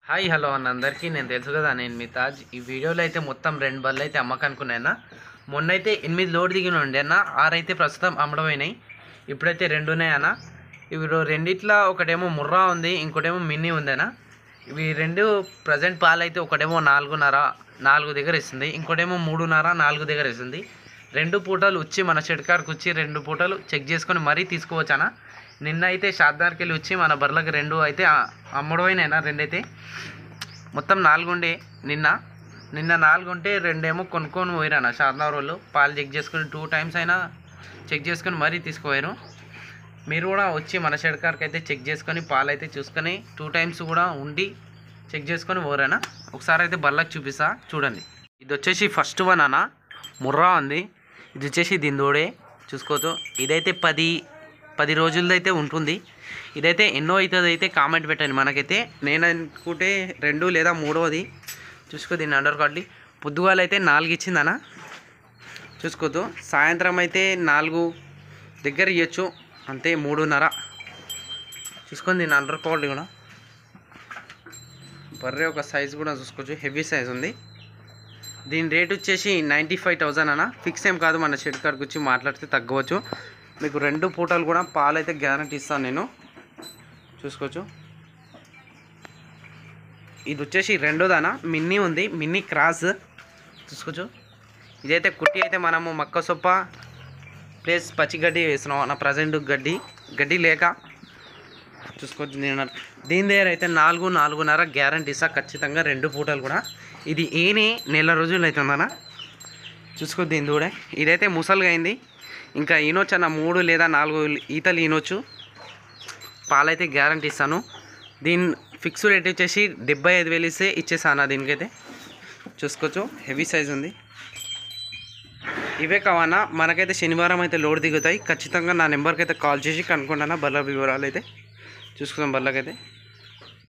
Hi hello అన్న అందరికీ నేను తెలుసు కదా నేను మీ తాజ్ ఈ వీడియోలో అయితే మొత్తం 2 బళ్ళు అయితే అమ్మకానుకున్నాయన్న. మొన్న అయితే 8 లోడ్ దిగిన ఉండే అన్న, 6 అయితే ప్రస్తుతం అమ్మడమైనాయి. ఇప్పుడైతే 2 ఉన్నాయన్న. ఇవి రెండిట్లా ఒకటేమో ముర్రా ఉంది, ఇంకోటేమో మిన్నీ ఉందన్న. ఇవి రెండు ప్రజెంట్ పాలు అయితే ఒకటేమో 4.5 దగ్గర ఇస్తుంది, ఇంకోటేమో 3.5 4 దగ్గర ఇస్తుంది. 2 పూటలు వచ్చి మన షెడ్కార్కి వచ్చి 2 పూటలు చెక్ చేసుకొని మరీ తీసుకోవచ్చానా. నిన్న అయితే షాద్దార్కి వెళ్ళి వచ్చి మన బర్లకు 2 అయితే అమ్మడమైనా. 2 అయితే మొత్తం 4 ఉండే. నిన్న 4 ఉంటే 2 ఏమో కొనుక్కొని పోయిరాన్న షాద్దార్ వాళ్ళు. పాలు చెక్ చేసుకుని 2 టైమ్స్ అయినా చెక్ చేసుకొని మరీ తీసుకుపోయారు. మీరు కూడా వచ్చి మన షెడ్కార్కి అయితే చెక్ చేసుకొని పాలు అయితే చూసుకొని 2 టైమ్స్ కూడా ఉండి చెక్ చేసుకొని పోరానా. ఒకసారి అయితే బర్లకు చూపిస్తా చూడండి. ఇది వచ్చేసి ఫస్ట్ వన్ అన్న, ముర్రా ఉంది. ఇది వచ్చేసి దిందోడే చూసుకోవచ్చు. ఇదైతే 10 రోజులది అయితే ఉంటుంది. ఇదైతే ఎన్నో అవుతుంది అయితే కామెంట్ పెట్టండి. మనకైతే నేను అనుకుంటే 2 లేదా 3వది చూసుకో. దీన్ని అండర్ కార్డ్లీ పొద్దుగాల అయితే 4 ఇచ్చిందన్న చూసుకోవద్దు. సాయంత్రం అయితే 4 దగ్గర ఇవ్వచ్చు అంతే, 3.5 చూసుకొని. దీన్ని అండర్ క్వాలిటీ కూడా బర్రె ఒక సైజు కూడా చూసుకోవచ్చు, హెవీ సైజ్ ఉంది. దీని రేట్ వచ్చేసి 95,000 అన్న. ఫిక్స్ ఏం కాదు, మన షెడ్ కార్డ్కి వచ్చి మాట్లాడితే తగ్గవచ్చు. మీకు 2 పూటలు కూడా పాలు అయితే గ్యారంటీ ఇస్తాను నేను చూసుకోవచ్చు. ఇది వచ్చేసి 2దాన మిన్నీ ఉంది, మిన్నీ క్రాస్ చూసుకోవచ్చు. ఇదైతే కుట్టి అయితే మనము మక్క సొప్ప ప్లస్ పచ్చిగడ్డి వేస్తున్నాం అన్న. ప్రజెంట్ గడ్డి లేక చూసుకోవచ్చు. దీని దగ్గర అయితే 4.5 గ్యారంటీ ఇస్తా ఖచ్చితంగా, 2 పూటలు కూడా. ఇది ఏనే నెల రోజులు అవుతుందన్న చూసుకో. దీని దూడే ఇదైతే ముసలుగా అయింది, ఇంకా ఈనొచ్చు అన్న. 3 లేదా 4 ఈతలు ఈనొచ్చు. పాలైతే గ్యారంటీ ఇస్తాను. దీని ఫిక్స్ రేట్ వచ్చేసి 75,000 ఇస్తే ఇచ్చేసాను దీనికైతే చూసుకోవచ్చు. హెవీ సైజ్ ఉంది. ఇవే కావన్నా. మనకైతే శనివారం అయితే లోడ్ దిగుతాయి ఖచ్చితంగా. నా నెంబర్కి అయితే కాల్ చేసి కనుక్కుంటాను బర్ల వివరాలు అయితే చూసుకుందాం బర్లకైతే.